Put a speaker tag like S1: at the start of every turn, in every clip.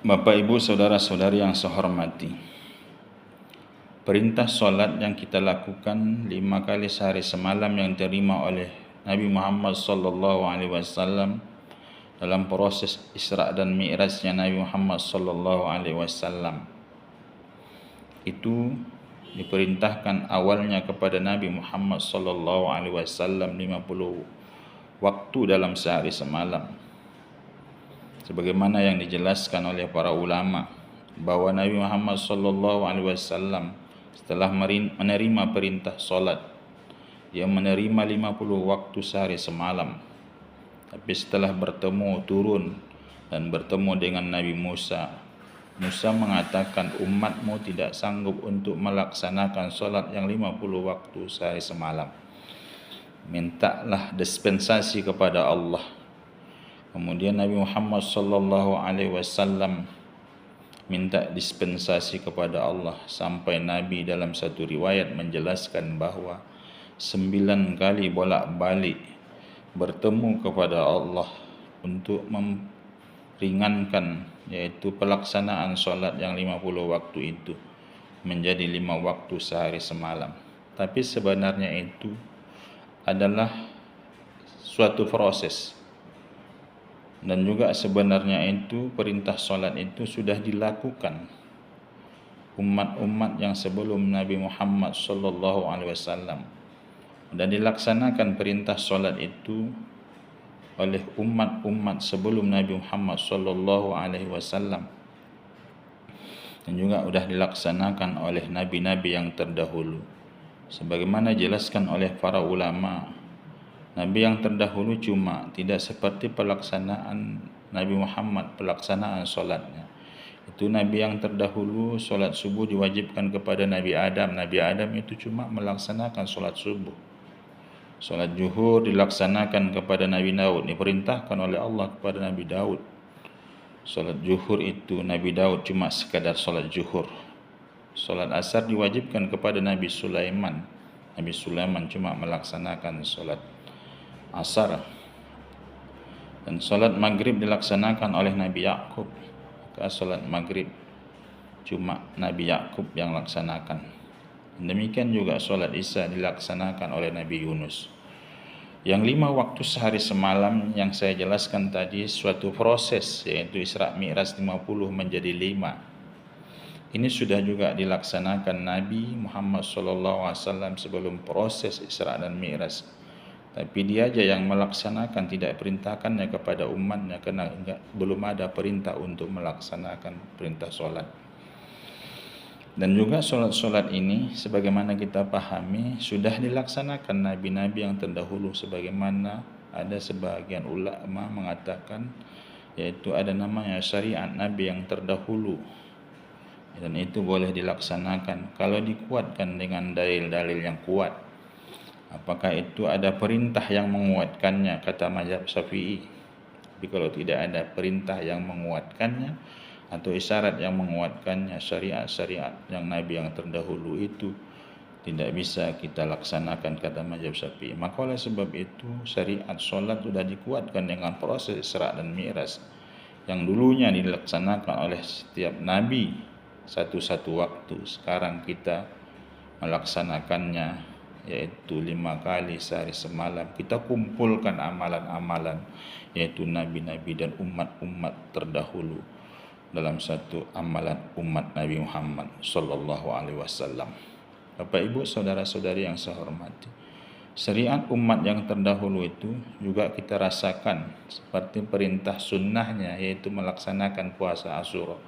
S1: Bapak Ibu saudara-saudari yang saya hormati, perintah solat yang kita lakukan 5 kali sehari semalam yang diterima oleh Nabi Muhammad SAW dalam proses Isra dan Mi'rajnya Nabi Muhammad SAW itu diperintahkan awalnya kepada Nabi Muhammad SAW 50 waktu dalam sehari semalam, sebagaimana yang dijelaskan oleh para ulama bahwa Nabi Muhammad SAW setelah menerima perintah solat, dia menerima 50 waktu sehari semalam. Tapi setelah bertemu turun dan bertemu dengan Nabi Musa mengatakan, umatmu tidak sanggup untuk melaksanakan solat yang 50 waktu sehari semalam. Mintalah dispensasi kepada Allah. Kemudian Nabi Muhammad SAW minta dispensasi kepada Allah sampai Nabi dalam satu riwayat menjelaskan bahwa 9 kali bolak-balik bertemu kepada Allah untuk meringankan, yaitu pelaksanaan solat yang 50 waktu itu menjadi 5 waktu sehari semalam. Tapi sebenarnya itu adalah suatu proses. Dan juga sebenarnya itu perintah solat itu sudah dilakukan umat-umat yang sebelum Nabi Muhammad SAW, dan dilaksanakan perintah solat itu oleh umat-umat sebelum Nabi Muhammad SAW, dan juga sudah dilaksanakan oleh nabi-nabi yang terdahulu. Sebagaimana dijelaskan oleh para ulama, Nabi yang terdahulu cuma tidak seperti pelaksanaan Nabi Muhammad, pelaksanaan solatnya. Itu Nabi yang terdahulu solat subuh diwajibkan kepada Nabi Adam. Nabi Adam itu cuma melaksanakan solat subuh. Solat zuhur dilaksanakan kepada Nabi Daud, diperintahkan oleh Allah kepada Nabi Daud. Solat zuhur itu Nabi Daud cuma sekadar solat zuhur. Solat asar diwajibkan kepada Nabi Sulaiman. Nabi Sulaiman cuma melaksanakan solat asar. Dan solat maghrib dilaksanakan oleh Nabi Yakub. Maka solat maghrib cuma Nabi Yakub yang laksanakan. Demikian juga solat isya dilaksanakan oleh Nabi Yunus. Yang 5 waktu sehari semalam yang saya jelaskan tadi suatu proses, yaitu Isra Mi'raj 50 menjadi 5. Ini sudah juga dilaksanakan Nabi Muhammad SAW sebelum proses Isra dan Mi'raj. Tapi dia aja yang melaksanakan, tidak perintahkannya kepada umatnya karena belum ada perintah untuk melaksanakan perintah solat. Dan juga solat-solat ini sebagaimana kita pahami sudah dilaksanakan nabi-nabi yang terdahulu, sebagaimana ada sebagian ulama mengatakan yaitu ada namanya syariat nabi yang terdahulu, dan itu boleh dilaksanakan kalau dikuatkan dengan dalil-dalil yang kuat. Apakah itu ada perintah yang menguatkannya, kata mazhab Syafi'i. Tapi kalau tidak ada perintah yang menguatkannya atau isyarat yang menguatkannya, syariat-syariat yang Nabi yang terdahulu itu tidak bisa kita laksanakan, kata mazhab Syafi'i. Maka oleh sebab itu syariat solat sudah dikuatkan dengan proses Isra dan Mi'raj yang dulunya dilaksanakan oleh setiap Nabi satu-satu waktu. Sekarang kita melaksanakannya yaitu 5 kali sehari semalam. Kita kumpulkan amalan-amalan yaitu nabi-nabi dan umat-umat terdahulu dalam satu amalan umat Nabi Muhammad SAW. Bapak Ibu saudara-saudari yang saya hormati, syariat umat yang terdahulu itu juga kita rasakan seperti perintah sunnahnya, yaitu melaksanakan puasa Asyura,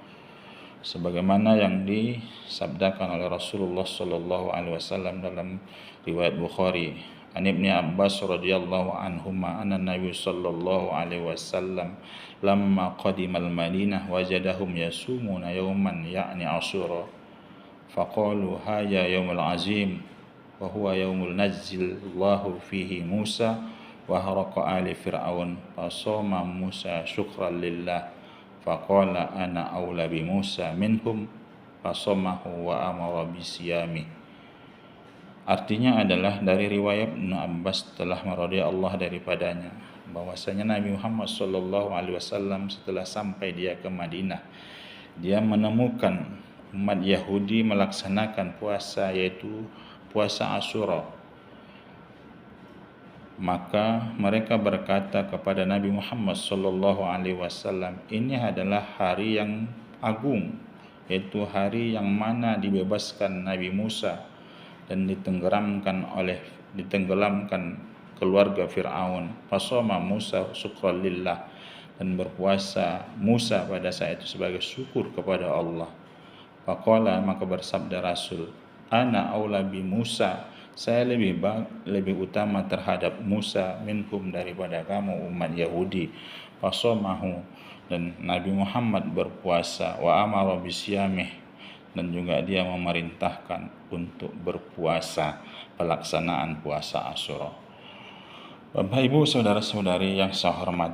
S1: sebagaimana yang disabdakan oleh Rasulullah SAW dalam riwayat Bukhari, an Ibnu Abbas radhiyallahu anhuma anna Nabi sallallahu alaihi wasallam lamma qadimal Madinah wajadahum yasumuna yawman ya'ni Asyura faqalu haya yaumul azim wa huwa yaumul nazzillahu fihi Musa wa haraqa ali fir'aun fasoma Musa syukran lillah faqala ana aula bi Musa minhum fasomahu wa amara bisiyami. Artinya adalah dari riwayat Ibnu Abbas telah meradhi Allah daripadanya, bahwasanya Nabi Muhammad sallallahu alaihi wasallam setelah sampai dia ke Madinah, dia menemukan umat Yahudi melaksanakan puasa, yaitu puasa Asyura. Maka mereka berkata kepada Nabi Muhammad sallallahu alaihi wasallam, ini adalah hari yang agung, yaitu hari yang mana dibebaskan Nabi Musa dan ditenggelamkan keluarga Fir'aun. Fasoma Musa syukran lillah, dan berpuasa Musa pada saat itu sebagai syukur kepada Allah. Faqala, maka bersabda Rasul, ana aula bi Musa, saya lebih utama terhadap Musa minhum, daripada kamu umat Yahudi. Fasomahu, dan Nabi Muhammad berpuasa, wa amara bisyamih, dan juga dia memerintahkan untuk berpuasa, pelaksanaan puasa Asyura. Bapak Ibu saudara-saudari yang saya hormati,